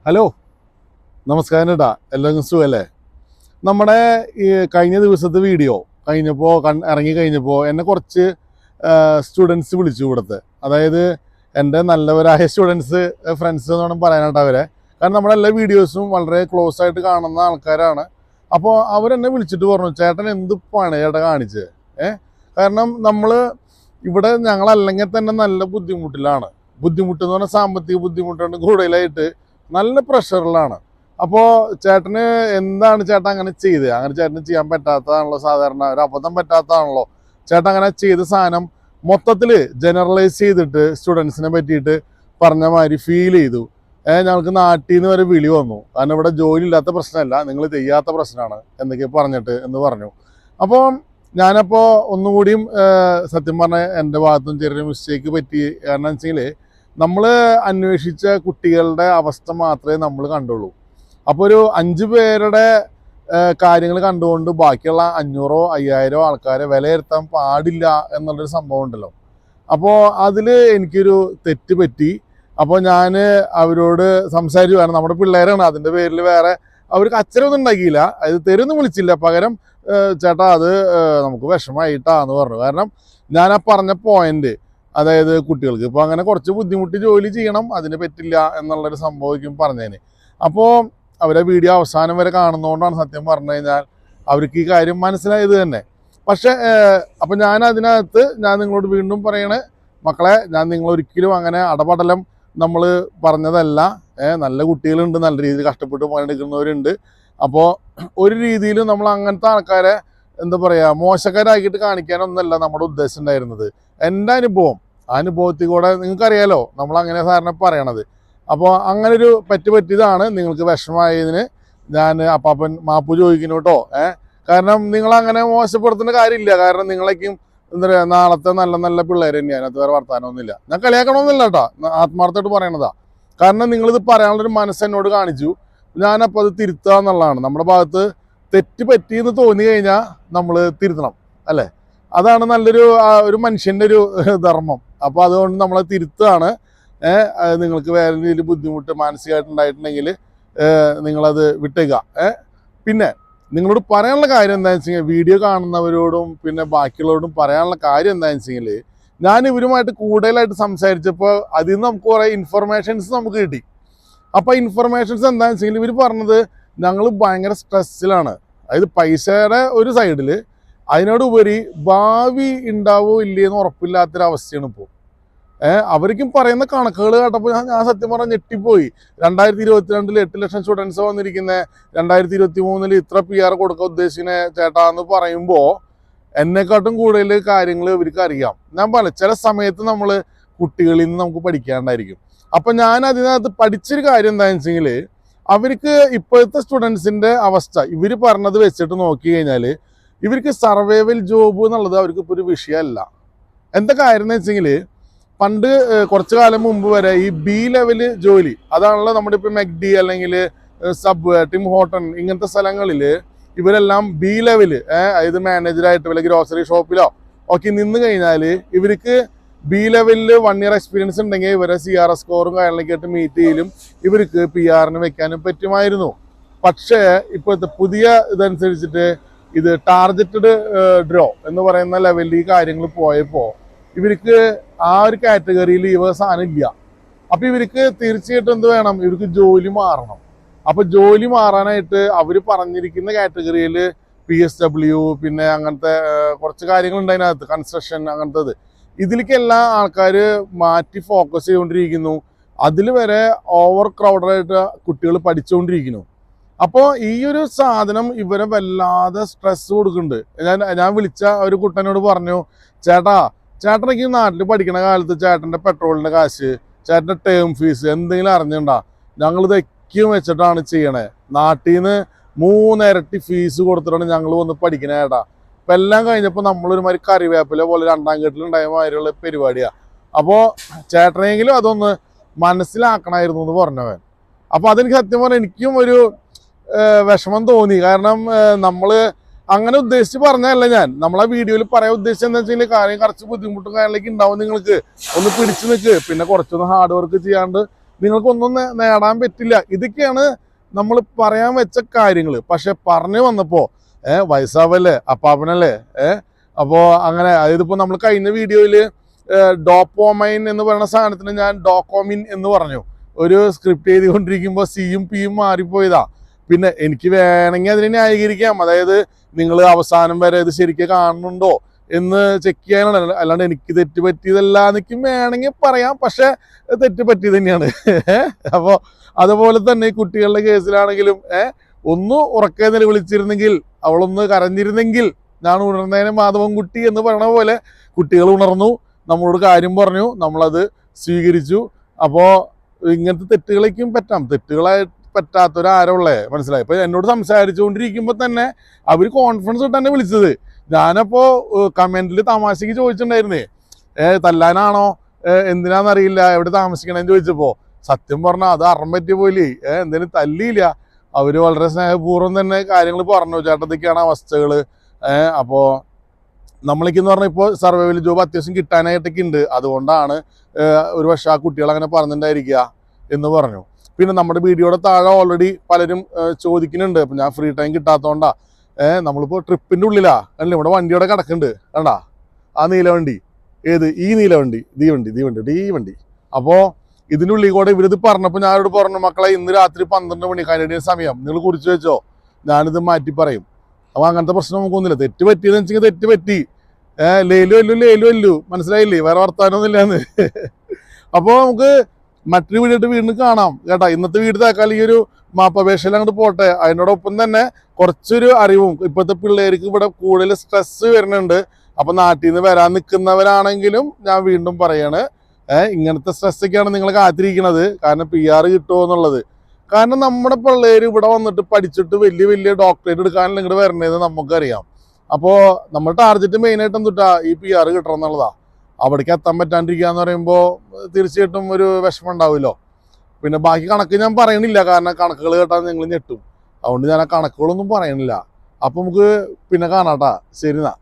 Hello, നമസ്കാരം ഏട്ടാ. എല്ലാവർക്കും സുഖമല്ലേ? നമ്മുടെ ഈ കഴിഞ്ഞ ദിവസത്തെ വീഡിയോ കഴിഞ്ഞപ്പോൾ ഇറങ്ങി കഴിഞ്ഞപ്പോൾ എന്നെ കുറച്ച് സ്റ്റുഡൻസ് വിളിച്ചു ഇവിടുത്തെ. അതായത് എൻ്റെ നല്ലവരായ സ്റ്റുഡൻസ്, ഫ്രണ്ട്സ് എന്ന് വേണം പറയാനായിട്ട് അവരെ. കാരണം നമ്മുടെ എല്ലാ വീഡിയോസും വളരെ ക്ലോസ് ആയിട്ട് കാണുന്ന ആൾക്കാരാണ്. അപ്പോൾ അവരെന്നെ വിളിച്ചിട്ട് പറഞ്ഞു, ചേട്ടൻ എന്ത് പണി ചേട്ടൻ കാണിച്ചത്? കാരണം നമ്മൾ ഇവിടെ ഞങ്ങളല്ലെങ്കിൽ തന്നെ നല്ല ബുദ്ധിമുട്ടിലാണ്. ബുദ്ധിമുട്ടെന്ന് പറഞ്ഞാൽ സാമ്പത്തിക ബുദ്ധിമുട്ടുണ്ട്, കൂടുതലായിട്ട് നല്ല പ്രഷറിലാണ്. അപ്പോൾ ചേട്ടന് എന്താണ് ചേട്ടൻ അങ്ങനെ ചെയ്ത്? അങ്ങനെ ചേട്ടന് ചെയ്യാൻ പറ്റാത്തതാണല്ലോ, സാധാരണ ഒരു അബദ്ധം പറ്റാത്തതാണല്ലോ. ചേട്ടൻ അങ്ങനെ ചെയ്ത സാധനം മൊത്തത്തിൽ ജനറലൈസ് ചെയ്തിട്ട് സ്റ്റുഡൻസിനെ പറ്റിയിട്ട് പറഞ്ഞ മാതിരി ഫീൽ ചെയ്തു. ഞങ്ങൾക്ക് നാട്ടിൽ നിന്ന് വരെ വിളി വന്നു. കാരണം ഇവിടെ ജോലി ഇല്ലാത്ത പ്രശ്നമല്ല, നിങ്ങൾ ചെയ്യാത്ത പ്രശ്നമാണ് എന്നൊക്കെ പറഞ്ഞിട്ട് എന്ന് പറഞ്ഞു. അപ്പോൾ ഞാനപ്പോൾ ഒന്നുകൂടിയും സത്യം പറഞ്ഞാൽ എൻ്റെ ഭാഗത്തും ചെറിയൊരു മിസ്റ്റേക്ക് പറ്റി. കാരണം വെച്ചെങ്കിൽ നമ്മൾ അന്വേഷിച്ച കുട്ടികളുടെ അവസ്ഥ മാത്രമേ നമ്മൾ കണ്ടുള്ളൂ. അപ്പോൾ ഒരു 5 പേരുടെ കാര്യങ്ങൾ കണ്ടുകൊണ്ട് ബാക്കിയുള്ള 500 5,000 ആൾക്കാരെ വിലയിരുത്താൻ പാടില്ല എന്നുള്ളൊരു സംഭവം ഉണ്ടല്ലോ. അപ്പോൾ അതിൽ എനിക്കൊരു തെറ്റ് പറ്റി. അപ്പോൾ ഞാൻ അവരോട് സംസാരിച്ചു. കാരണം നമ്മുടെ പിള്ളേരാണ്, അതിൻ്റെ പേരിൽ വേറെ അവർക്ക് അച്ഛനൊന്നും ഉണ്ടാക്കിയില്ല, അത് തെരുവൊന്നും വിളിച്ചില്ല. പകരം ചേട്ടാ അത് നമുക്ക് വിഷമമായിട്ടാന്ന് പറഞ്ഞു. കാരണം ഞാൻ ആ പറഞ്ഞ പോയിന്റ്, അതായത് കുട്ടികൾക്ക് ഇപ്പോൾ അങ്ങനെ കുറച്ച് ബുദ്ധിമുട്ടി ജോലി ചെയ്യണം, അതിന് പറ്റില്ല എന്നുള്ളൊരു സംഭവിക്കും പറഞ്ഞതിന്. അപ്പോൾ അവരെ വീഡിയോ അവസാനം വരെ കാണുന്നതുകൊണ്ടാണ് സത്യം പറഞ്ഞു കഴിഞ്ഞാൽ അവർക്ക് ഈ കാര്യം മനസ്സിലായത് തന്നെ. പക്ഷേ അപ്പം ഞാൻ അതിനകത്ത് നിങ്ങളോട് വീണ്ടും പറയണേ, മക്കളെ, ഞാൻ നിങ്ങളൊരിക്കലും അങ്ങനെ അടപടലം നമ്മൾ പറഞ്ഞതല്ല. നല്ല കുട്ടികളുണ്ട്, നല്ല രീതിയിൽ കഷ്ടപ്പെട്ട് പണിയെടുക്കുന്നവരുണ്ട്. അപ്പോൾ ഒരു രീതിയിലും നമ്മൾ അങ്ങനത്തെ ആൾക്കാരെ എന്താ പറയുക, മോശക്കാരാക്കിയിട്ട് കാണിക്കാനൊന്നല്ല നമ്മുടെ ഉദ്ദേശം ഉണ്ടായിരുന്നത്. എൻ്റെ അനുഭവത്തിൽ കൂടെ നിങ്ങൾക്കറിയാലോ നമ്മൾ അങ്ങനെ സാറിനെ പറയണത്. അപ്പോൾ അങ്ങനൊരു പറ്റിയതാണ്. നിങ്ങൾക്ക് വിഷമമായതിന് ഞാൻ അപ്പാപ്പൻ മാപ്പ് ചോദിക്കുന്നു കേട്ടോ. കാരണം നിങ്ങളങ്ങനെ മോശപ്പെടുത്തുന്ന കാര്യമില്ല. കാരണം നിങ്ങളേക്കും എന്താ പറയുക, നാളത്തെ നല്ല നല്ല പിള്ളേർ തന്നെയാണ്, അത് വേറെ വർത്താനമൊന്നുമില്ല. ഞാൻ കളിയാക്കണമെന്നില്ല കേട്ടോ, ആത്മാർത്ഥമായിട്ട് പറയണതാ. കാരണം നിങ്ങളിത് പറയാനുള്ളൊരു മനസ്സ് എന്നോട് കാണിച്ചു. ഞാനപ്പോൾ അത് തിരുത്തുക എന്നുള്ളതാണ്. നമ്മുടെ ഭാഗത്ത് തെറ്റ് പറ്റിയെന്ന് തോന്നി കഴിഞ്ഞാൽ നമ്മൾ തിരുത്തണം, അല്ലേ? അതാണ് ഒരു മനുഷ്യൻ്റെ ഒരു ധർമ്മം. അപ്പോൾ അതുകൊണ്ട് നമ്മളെ തിരുത്താണ്. നിങ്ങൾക്ക് വേറെ രീതിയിൽ ബുദ്ധിമുട്ട് മാനസികമായിട്ടുണ്ടായിട്ടുണ്ടെങ്കിൽ നിങ്ങളത് വിട്ടേക്കുക. പിന്നെ നിങ്ങളോട് പറയാനുള്ള കാര്യം എന്താണെന്ന് വെച്ച് കഴിഞ്ഞാൽ, വീഡിയോ കാണുന്നവരോടും പിന്നെ ബാക്കിയുള്ളവരോടും പറയാനുള്ള കാര്യം എന്താണെന്ന് വെച്ച് കഴിഞ്ഞാൽ, ഞാൻ ഇവരുമായിട്ട് കൂടുതലായിട്ട് സംസാരിച്ചപ്പോൾ അതിൽ നിന്ന് നമുക്ക് കുറേ ഇൻഫർമേഷൻസ് നമുക്ക് കിട്ടി. അപ്പോൾ ഇൻഫർമേഷൻസ് എന്താണെന്ന് വെച്ച് കഴിഞ്ഞാൽ, ഇവർ പറഞ്ഞത് ഞങ്ങൾ ഭയങ്കര സ്ട്രെസ്സിലാണ്. അതായത് പൈസയുടെ ഒരു സൈഡിൽ, അതിനോടുപരി ഭാവി ഉണ്ടാവോ ഇല്ലയെന്ന് ഉറപ്പില്ലാത്തൊരവസ്ഥയാണ് ഇപ്പോൾ. അവർക്കും പറയുന്ന കണക്കുകൾ കേട്ടപ്പോൾ ഞാൻ സത്യം പറഞ്ഞാൽ ഞെട്ടിപ്പോയി. 2022 8 ലക്ഷം സ്റ്റുഡൻസ് വന്നിരിക്കുന്നത്, 2023 ഇത്ര PR കൊടുക്കാൻ ഉദ്ദേശിക്കുന്ന ചേട്ടാന്ന് പറയുമ്പോൾ എന്നെക്കാട്ടും കൂടുതൽ കാര്യങ്ങൾ ഇവർക്ക് അറിയാം. ഞാൻ പറയാം, ചില സമയത്ത് നമ്മൾ കുട്ടികളിൽ നിന്ന് നമുക്ക് പഠിക്കാണ്ടായിരിക്കും. അപ്പം ഞാൻ അതിനകത്ത് പഠിച്ചൊരു കാര്യം എന്താണെന്ന് വെച്ചെങ്കിൽ, അവർക്ക് ഇപ്പോഴത്തെ സ്റ്റുഡൻസിൻ്റെ അവസ്ഥ ഇവർ പറഞ്ഞത് വെച്ചിട്ട് നോക്കി കഴിഞ്ഞാൽ ഇവർക്ക് സർവൈവൽ ജോബ് എന്നുള്ളത് അവർക്ക് ഇപ്പോൾ ഒരു വിഷയമല്ല. എന്താ കാര്യം എന്ന് വെച്ചെങ്കിൽ, പണ്ട് കുറച്ചു കാലം മുമ്പ് വരെ ഈ B ലെവൽ ജോലി, അതാണല്ലോ നമ്മുടെ ഇപ്പോൾ മെക്ഡി അല്ലെങ്കിൽ സബ് ടിം ഹോട്ടൺ ഇങ്ങനത്തെ സ്ഥലങ്ങളിൽ ഇവരെല്ലാം B ലെവൽ, അതായത് മാനേജറായിട്ട് വല്ല ഗ്രോസറി ഷോപ്പിലോ ഒക്കെ നിന്ന് കഴിഞ്ഞാൽ ഇവർക്ക് B ലെവലിൽ 1 ഇയർ എക്സ്പീരിയൻസ് ഉണ്ടെങ്കിൽ ഇവരെ CRS സ്കോറും കാര്യങ്ങളൊക്കെ ആയിട്ട് മീറ്റ് ചെയ്യലും ഇവർക്ക് PR-ന് വെക്കാനും പറ്റുമായിരുന്നു. പക്ഷേ ഇപ്പോഴത്തെ പുതിയ ഇതനുസരിച്ചിട്ട് ഇത് ടാർഗറ്റഡ് ഡ്രോ എന്ന് പറയുന്ന ലെവലിൽ ഈ കാര്യങ്ങൾ പോയപ്പോൾ ഇവർക്ക് ആ ഒരു കാറ്റഗറിയിൽ ഇവ സാധനം ഇല്ല. അപ്പം ഇവർക്ക് തീർച്ചയായിട്ടും എന്ത് വേണം, ഇവർക്ക് ജോലി മാറണം. അപ്പം ജോലി മാറാനായിട്ട് അവർ പറഞ്ഞിരിക്കുന്ന കാറ്റഗറിയിൽ PSW പിന്നെ അങ്ങനത്തെ കുറച്ച് കാര്യങ്ങളുണ്ട് അതിനകത്ത്, കൺസ്ട്രക്ഷൻ അങ്ങനത്തത്, ഇതിലേക്ക് എല്ലാ ആൾക്കാർ മാറ്റി ഫോക്കസ് ചെയ്തുകൊണ്ടിരിക്കുന്നു. അതിൽ വരെ ഓവർ ക്രൗഡായിട്ട് കുട്ടികൾ പഠിച്ചുകൊണ്ടിരിക്കുന്നു. അപ്പോൾ ഈ ഒരു സാധനം ഇവരെ വല്ലാതെ സ്ട്രെസ് കൊടുക്കുന്നുണ്ട്. ഞാൻ വിളിച്ച ഒരു കുട്ടനോട് പറഞ്ഞു, ചേട്ടനൊക്കെ നാട്ടിൽ പഠിക്കണ കാലത്ത് ചേട്ടൻ്റെ പെട്രോളിൻ്റെ കാശ്, ചേട്ടൻ്റെ ടേം ഫീസ് എന്തെങ്കിലും അറിഞ്ഞിട്ടുണ്ടാ? ഞങ്ങളിത് എക്കും വെച്ചിട്ടാണ് ചെയ്യണേ. നാട്ടിൽ നിന്ന് 3 ഇരട്ടി ഫീസ് കൊടുത്തിട്ടാണ് ഞങ്ങൾ വന്ന് പഠിക്കണേ ചേട്ടാ. ഇപ്പം എല്ലാം കഴിഞ്ഞപ്പോൾ നമ്മളൊരുമാതിരി കറിവേപ്പില പോലെ 2ാം കെട്ടിലുണ്ടായ മാതിരിയുള്ള പരിപാടിയാണ്. അപ്പോൾ ചേട്ടനെങ്കിലും അതൊന്ന് മനസ്സിലാക്കണമായിരുന്നു എന്ന് പറഞ്ഞവൻ. അപ്പോൾ അതെനിക്ക് സത്യം പറഞ്ഞാൽ എനിക്കും ഒരു വിഷമം തോന്നി. കാരണം നമ്മൾ അങ്ങനെ ഉദ്ദേശിച്ച് പറഞ്ഞതല്ല. നമ്മളെ വീഡിയോയിൽ പറയാൻ ഉദ്ദേശിച്ചത് എന്താ വെച്ചാൽ, കാര്യം കുറച്ച് ബുദ്ധിമുട്ടും കാര്യങ്ങളൊക്കെ ഉണ്ടാവും, നിങ്ങൾക്ക് ഒന്ന് പിടിച്ചു നിൽക്ക്, പിന്നെ കുറച്ചൊന്ന് ഹാർഡ് വർക്ക് ചെയ്യാണ്ട് നിങ്ങൾക്കൊന്നും നേടാൻ പറ്റില്ല. ഇതൊക്കെയാണ് നമ്മൾ പറയാൻ വെച്ച കാര്യങ്ങൾ. പക്ഷെ പറഞ്ഞു വന്നപ്പോൾ വയസ്സാവല്ലേ അപ്പാപ്പനല്ലേ അപ്പോൾ അങ്ങനെ അതായത് ഇപ്പോൾ നമ്മൾ കഴിഞ്ഞ വീഡിയോയിൽ ഡോപ്പോമൈൻ എന്ന് പറയുന്ന സാധനത്തിന് ഞാൻ ഡോക്കോമിൻ എന്ന് പറഞ്ഞു. ഒരു സ്ക്രിപ്റ്റ് ചെയ്തുകൊണ്ടിരിക്കുമ്പോൾ സിയും പിയും മാറിപ്പോയതാ. പിന്നെ എനിക്ക് വേണമെങ്കിൽ അതിനെ ന്യായീകരിക്കാം. അതായത് നിങ്ങൾ അവസാനം വരെ ഇത് ശരിക്കും കാണുന്നുണ്ടോ എന്ന് ചെക്ക് ചെയ്യാനാണ്. അല്ലാണ്ട് എനിക്ക് തെറ്റ് പറ്റിയതല്ല എന്നൊക്കെ വേണമെങ്കിൽ പറയാം. പക്ഷെ തെറ്റ് പറ്റിയത് തന്നെയാണ്. അപ്പോൾ അതുപോലെ തന്നെ ഈ കുട്ടികളുടെ കേസിലാണെങ്കിലും ഒന്ന് ഉറക്കെ നിലവിളിച്ചിരുന്നെങ്കിൽ, അവളൊന്ന് കരഞ്ഞിരുന്നെങ്കിൽ, ഞാൻ ഉണർന്നതിന് മാധവൻ കുട്ടി എന്ന് പറയണ പോലെ കുട്ടികൾ ഉണർന്നു, നമ്മളോട് കാര്യം പറഞ്ഞു, നമ്മളത് സ്വീകരിച്ചു. അപ്പോൾ ഇങ്ങനത്തെ തെറ്റുകളേക്കും പറ്റാം. തെറ്റുകളായി പറ്റാത്തൊരാരുള്ളേ മനസ്സിലായി. ഇപ്പൊ എന്നോട് സംസാരിച്ചുകൊണ്ടിരിക്കുമ്പോൾ തന്നെ അവർ കോൺഫിഡൻസ് ഇട്ട് തന്നെ വിളിച്ചത്. ഞാനപ്പോ കമന്റിൽ തമാശക്ക് ചോദിച്ചിട്ടുണ്ടായിരുന്നേ, തല്ലാനാണോ എന്തിനാന്നറിയില്ല എവിടെ താമസിക്കണേന്ന് ചോദിച്ചപ്പോ സത്യം പറഞ്ഞാൽ അത് അറം പറ്റിയ പോലെ എന്തേലും തല്ലിയില്ല. അവര് വളരെ സ്നേഹപൂർവ്വം തന്നെ കാര്യങ്ങൾ പറഞ്ഞു, ചേട്ടത്തിക്കാണ് അവസ്ഥകള്. അപ്പോൾ നമ്മളേക്കെന്ന് പറഞ്ഞാൽ ഇപ്പോൾ സർവൈവൽ ജോബ് അത്യാവശ്യം കിട്ടാനായിട്ടൊക്കെ ഉണ്ട്, അതുകൊണ്ടാണ് ഒരു പക്ഷേ ആ കുട്ടികൾ അങ്ങനെ പറഞ്ഞിട്ടുണ്ടായിരിക്കുക എന്ന് പറഞ്ഞു. പിന്നെ നമ്മുടെ വീഡിയോയുടെ താഴെ ഓൾറെഡി പലരും ചോദിക്കുന്നുണ്ട്. അപ്പം ഞാൻ ഫ്രീ ടൈം കിട്ടാത്തതുകൊണ്ടാ. നമ്മളിപ്പോൾ ട്രിപ്പിൻ്റെ ഉള്ളിലാ അല്ലേ, ഇവിടെ വണ്ടിയോടെ കിടക്കുന്നുണ്ട് കണ്ടാ, ആ നീലവണ്ടി. ഏത്? ഈ നീലവണ്ടി, ഈ വണ്ടി. അപ്പോൾ ഇതിനുള്ളിൽ കൂടെ ഇവരിത് പറഞ്ഞപ്പോൾ ഞാനോട് പറഞ്ഞു, മക്കളെ ഇന്ന് രാത്രി 12 മണി കനഡിയൻ സമയം, നിങ്ങൾ കുറിച്ച് വെച്ചോ, ഞാനിത് മാറ്റി പറയും. അപ്പോൾ അങ്ങനത്തെ പ്രശ്നം നമുക്കൊന്നുമില്ല. തെറ്റ് പറ്റിയെന്ന് വെച്ചെങ്കിൽ തെറ്റ് പറ്റി. ലേലു മനസ്സിലായില്ലേ? വേറെ വർത്താനമൊന്നുമില്ലാന്ന്. അപ്പോൾ നമുക്ക് മറ്റൊരു വീഡിയോ വീണ്ടും കാണാം കേട്ടാ. ഇന്നത്തെ വീഡിയോ തൽക്കാലം ഈ ഒരു മാപ്പപേക്ഷയിൽ അങ്ങോട്ട് പോട്ടെ. അതിനോടൊപ്പം തന്നെ കുറച്ചൊരു അറിവും. ഇപ്പോഴത്തെ പിള്ളേർക്ക് ഇവിടെ കൂടുതൽ സ്ട്രെസ് വരുന്നുണ്ട്. അപ്പം നാട്ടിൽ നിന്ന് വരാൻ നിൽക്കുന്നവരാണെങ്കിലും ഞാൻ വീണ്ടും പറയാണ്, ഇങ്ങനത്തെ സ്ട്രെസ്സൊക്കെയാണ് നിങ്ങൾ കാത്തിരിക്കുന്നത്. കാരണം PR കിട്ടുമോ എന്നുള്ളത്. കാരണം നമ്മുടെ പിള്ളേർ ഇവിടെ വന്നിട്ട് പഠിച്ചിട്ട് വലിയ വലിയ ഡോക്ടറേറ്റ് എടുക്കാനുള്ള ഇങ്ങോട്ട് വരണേന്ന് നമുക്കറിയാം. അപ്പോൾ നമ്മുടെ ടാർഗറ്റ് മെയിനായിട്ട് എന്തുട്ടാ ഈ PR കിട്ടണം എന്നുള്ളതാണ്. അവിടേക്ക് എത്താൻ പറ്റാണ്ടിരിക്കുക എന്ന് പറയുമ്പോൾ തീർച്ചയായിട്ടും ഒരു വിഷമം ഉണ്ടാവുമല്ലോ. പിന്നെ ബാക്കി കണക്ക് ഞാൻ പറയണില്ല, കാരണം കണക്കുകൾ കേട്ടാൽ നിങ്ങൾ ഞെട്ടും. അതുകൊണ്ട് ഞാൻ ആ കണക്കുകളൊന്നും പറയണില്ല. അപ്പം നമുക്ക് പിന്നെ കാണാട്ടാ. ശരി എന്നാ.